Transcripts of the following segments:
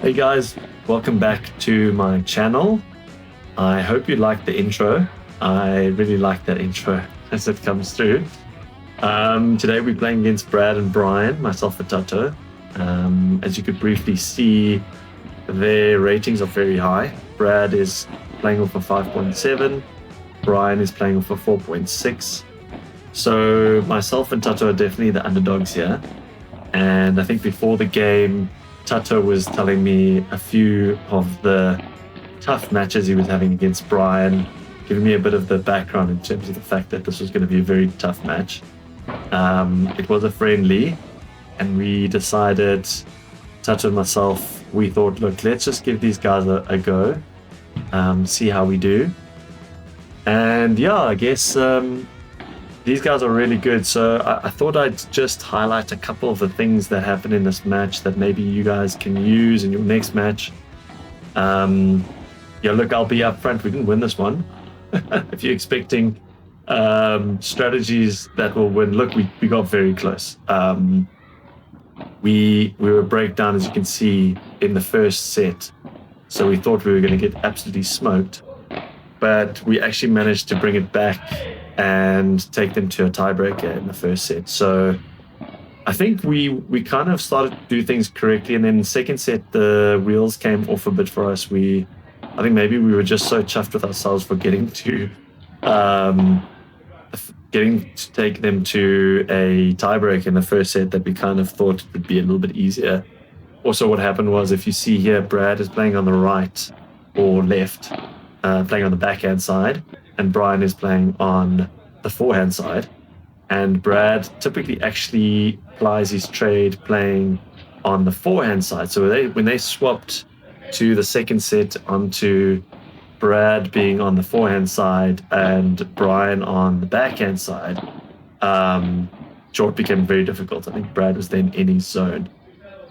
Hey guys, welcome back to my channel. I hope you liked the intro. I really like that intro as it comes through. Today we're playing against Brad and Brian, myself and Tato. As you could briefly see, their ratings are very high. Brad is playing off a 5.7, Brian is playing off a 4.6. So myself and Tato are definitely the underdogs here. And I think before the game, Tato was telling me a few of the tough matches he was having against Brian, giving me a bit of the background in terms of the fact that this was going to be a very tough match. It was a friendly, and we decided, Tato and myself, we thought, look, let's just give these guys a go, see how we do. And yeah, I guess these guys are really good, so I thought I'd just highlight a couple of the things that happened in this match that maybe you guys can use in your next match. Yeah, look, I'll be upfront, we didn't win this one. If you're expecting strategies that will win, look, we got very close. We were breakdown, as you can see, in the first set, so we thought we were going to get absolutely smoked, but we actually managed to bring it back and take them to a tiebreaker in the first set. So I think we kind of started to do things correctly, and then the second set the wheels came off a bit for us. I think maybe we were just so chuffed with ourselves for getting to take them to a tiebreak in the first set that we kind of thought it would be a little bit easier. Also, what happened was, if you see here, Brad is playing on the right or left, playing on the backhand side, and Brian is playing on the forehand side. And Brad typically actually applies his trade playing on the forehand side. So when they swapped to the second set onto Brad being on the forehand side and Brian on the backhand side, short became very difficult. I think Brad was then in his zone.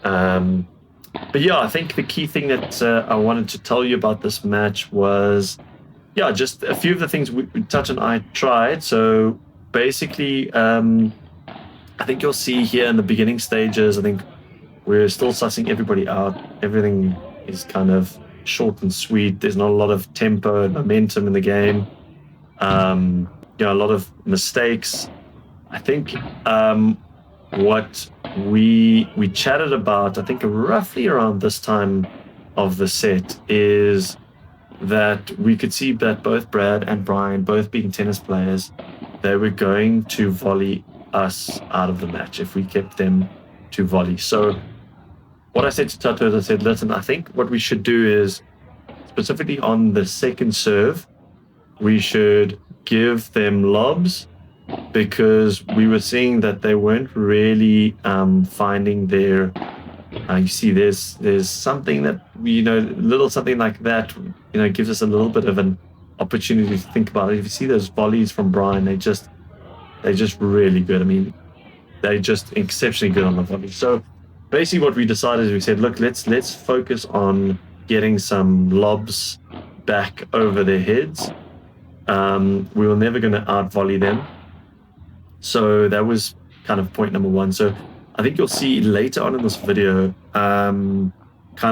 But yeah, I think the key thing that I wanted to tell you about this match was, yeah, just a few of the things Tato and I tried. So basically, I think you'll see here in the beginning stages, I think we're still sussing everybody out. Everything is kind of short and sweet. There's not a lot of tempo and momentum in the game. A lot of mistakes. I think what we chatted about, I think roughly around this time of the set, is that we could see that both Brad and Brian, both being tennis players, they were going to volley us out of the match if we kept them to volley. So what I said to Tato is, I said, listen, I think what we should do is, specifically on the second serve, we should give them lobs, because we were seeing that they weren't really finding their... you see, there's something that little something like that, gives us a little bit of an opportunity to think about it. If you see those volleys from Brian, they're just really good. I mean, they're just exceptionally good on the volley. So basically, what we decided is, we said, look, let's focus on getting some lobs back over their heads. We were never going to out volley them. So that was kind of point number one. So I think you'll see later on in this video, kind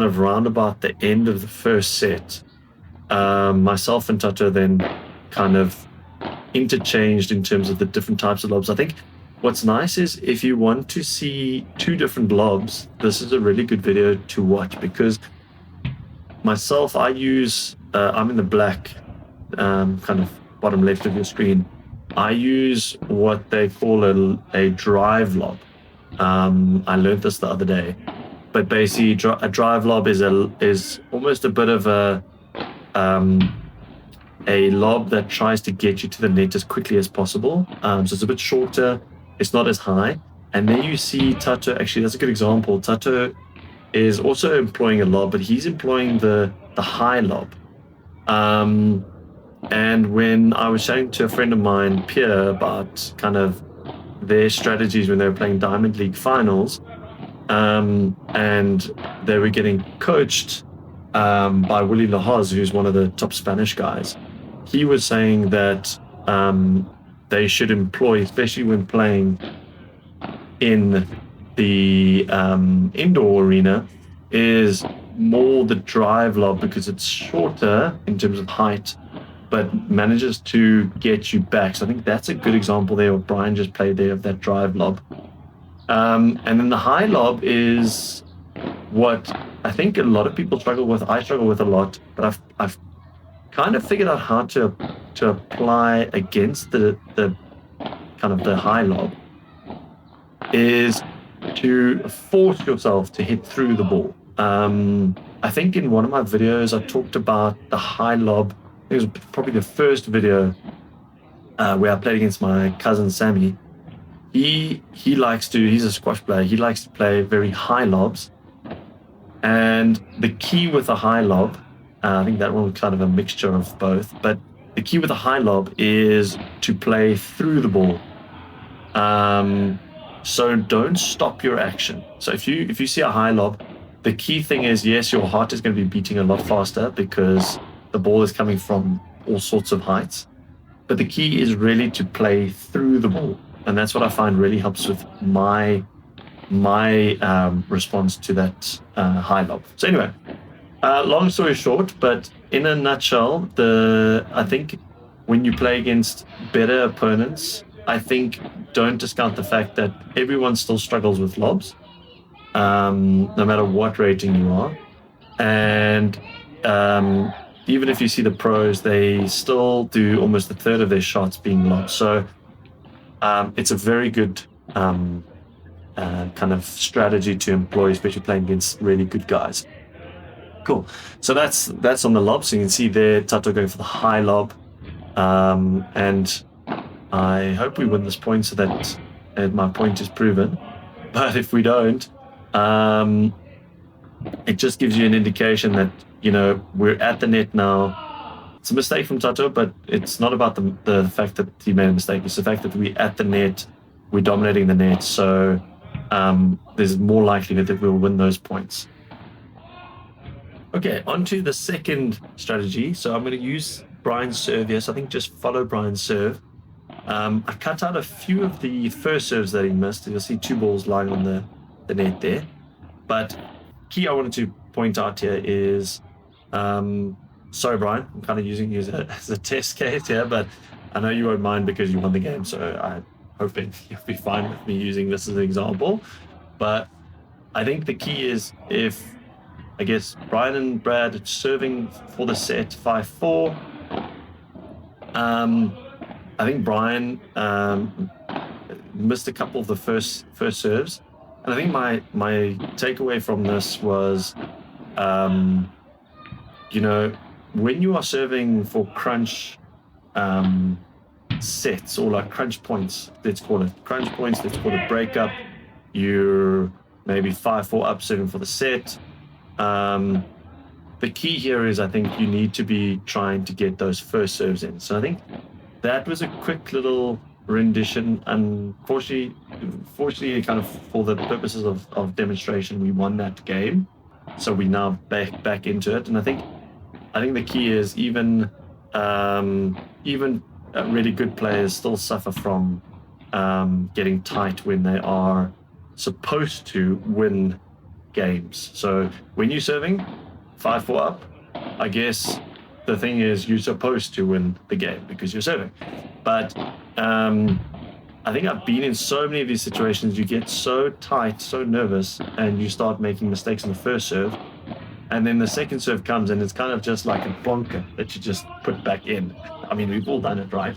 of round about the end of the first set, myself and Tato then kind of interchanged in terms of the different types of lobs. I think what's nice is, if you want to see two different lobs, this is a really good video to watch, because myself, I'm in the black, kind of bottom left of your screen. I use what they call a drive lob. I learned this the other day, but basically a drive lob is almost a bit of a lob that tries to get you to the net as quickly as possible. So it's a bit shorter, it's not as high. And then you see Tato, actually that's a good example. Tato is also employing a lob, but he's employing the high lob. And when I was chatting to a friend of mine, Pierre, about kind of their strategies when they were playing Diamond League finals, and they were getting coached by Willy Lahoz, who's one of the top Spanish guys. He was saying that they should employ, especially when playing in the indoor arena, is more the drive lob because it's shorter in terms of height, but manages to get you back. So I think that's a good example there, what Brian just played there, of that drive lob. And then the high lob is what I think a lot of people struggle with. I struggle with a lot, but I've kind of figured out how to apply against the kind of the high lob, is to force yourself to hit through the ball. I think in one of my videos I talked about the high lob. It was probably the first video where I played against my cousin Sammy. He's a squash player. He likes to play very high lobs. And the key with a high lob, I think that one was kind of a mixture of both, but the key with a high lob is to play through the ball. So don't stop your action. So if you see a high lob, the key thing is, yes, your heart is going to be beating a lot faster because the ball is coming from all sorts of heights. But the key is really to play through the ball. And that's what I find really helps with my response to that high lob. So anyway, long story short, but in a nutshell, I think when you play against better opponents, I think don't discount the fact that everyone still struggles with lobs, no matter what rating you are. And even if you see the pros, they still do almost a third of their shots being lobs. So it's a very good kind of strategy to employ, especially playing against really good guys. Cool. So that's on the lob. So you can see there, Tato going for the high lob. And I hope we win this point so that my point is proven. But if we don't, it just gives you an indication that, we're at the net now. It's a mistake from Tato, but it's not about the fact that he made a mistake. It's the fact that we're at the net, we're dominating the net. So there's more likelihood that we'll win those points. Okay, on to the second strategy. So I'm going to use Brian's serve here. So I think just follow Brian's serve. I cut out a few of the first serves that he missed. You'll see 2 balls lying on the net there. But key I wanted to point out here is, sorry Brian, I'm kind of using you as a test case here, but I know you won't mind because you won the game, so I'm hoping you'll be fine with me using this as an example. But I think the key is, if, I guess, Brian and Brad are serving for the set 5-4, I think Brian missed a couple of the first serves. And I think my takeaway from this was, when you are serving for crunch sets, or like crunch points, let's call it breakup, you're maybe 5-4 up serving for the set. The key here is, I think you need to be trying to get those first serves in. So I think that was a quick little rendition. Unfortunately, kind of for the purposes of demonstration, we won that game. So we now back into it. And I think the key is even really good players still suffer from getting tight when they are supposed to win games. So when you're serving 5-4 up, I guess the thing is you're supposed to win the game because you're serving. But I think I've been in so many of these situations, you get so tight, so nervous, and you start making mistakes on the first serve. And then the second serve comes and it's kind of just like a bonker that you just put back in. I mean, we've all done it, right?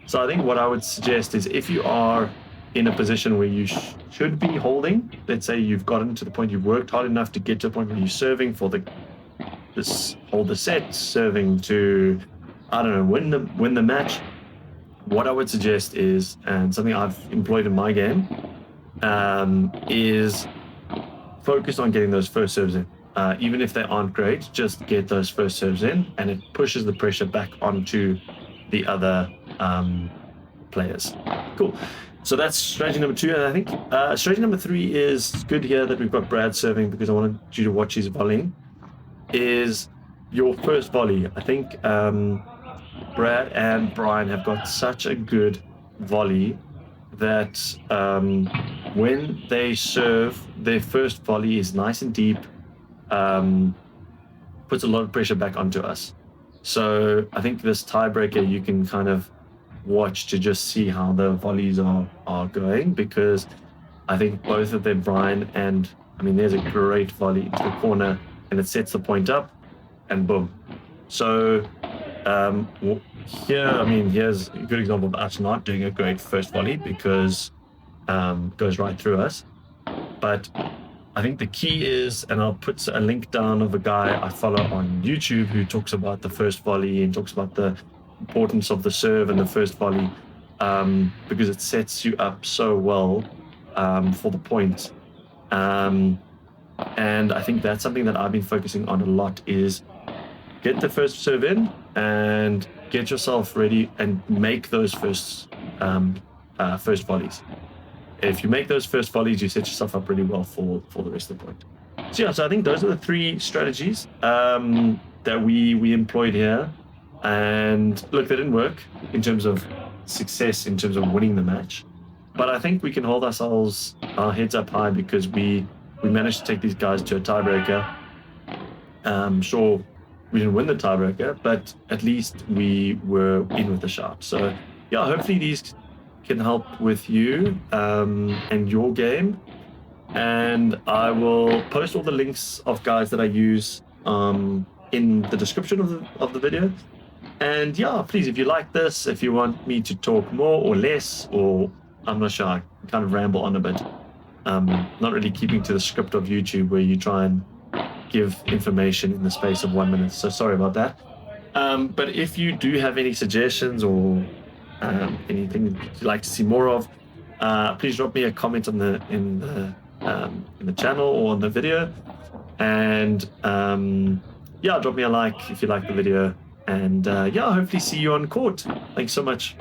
So I think what I would suggest is, if you are in a position where you should be holding, let's say you've gotten to the point, you've worked hard enough to get to the point where you're serving for hold the set, serving to, I don't know, win the match. What I would suggest is, and something I've employed in my game, is focus on getting those first serves in. Even if they aren't great, just get those first serves in, and it pushes the pressure back onto the other players. Cool. So that's strategy number 2. And I think strategy number 3 is good here that we've got Brad serving, because I wanted you to watch his volleying, is your first volley. I think Brad and Brian have got such a good volley that when they serve, their first volley is nice and deep. puts a lot of pressure back onto us. So I think this tiebreaker you can kind of watch to just see how the volleys are going, because I think both of them, Brian, and I mean, there's a great volley into the corner, and it sets the point up, and boom. So here, I mean, here's a good example of us not doing a great first volley because goes right through us. But I think the key is, and I'll put a link down of a guy I follow on YouTube who talks about the first volley and talks about the importance of the serve and the first volley, because it sets you up so well for the point. And I think that's something that I've been focusing on a lot, is get the first serve in and get yourself ready and make those first volleys. If you make those first volleys, you set yourself up really well for the rest of the point. So yeah, so I think those are the 3 strategies that we employed here. And look, they didn't work in terms of success, in terms of winning the match. But I think we can hold our heads up high, because we managed to take these guys to a tiebreaker. Sure, we didn't win the tiebreaker, but at least we were in with a shout. So yeah, hopefully these can help with you and your game. And I will post all the links of guys that I use in the description of the video. And yeah, please, if you like this, if you want me to talk more or less, or I'm not sure, I kind of ramble on a bit. Not really keeping to the script of YouTube where you try and give information in the space of 1 minute. So sorry about that. But if you do have any suggestions or anything you'd like to see more of, please drop me a comment in the channel or on the video. And yeah, drop me a like if you like the video. And yeah, hopefully see you on court. Thanks so much.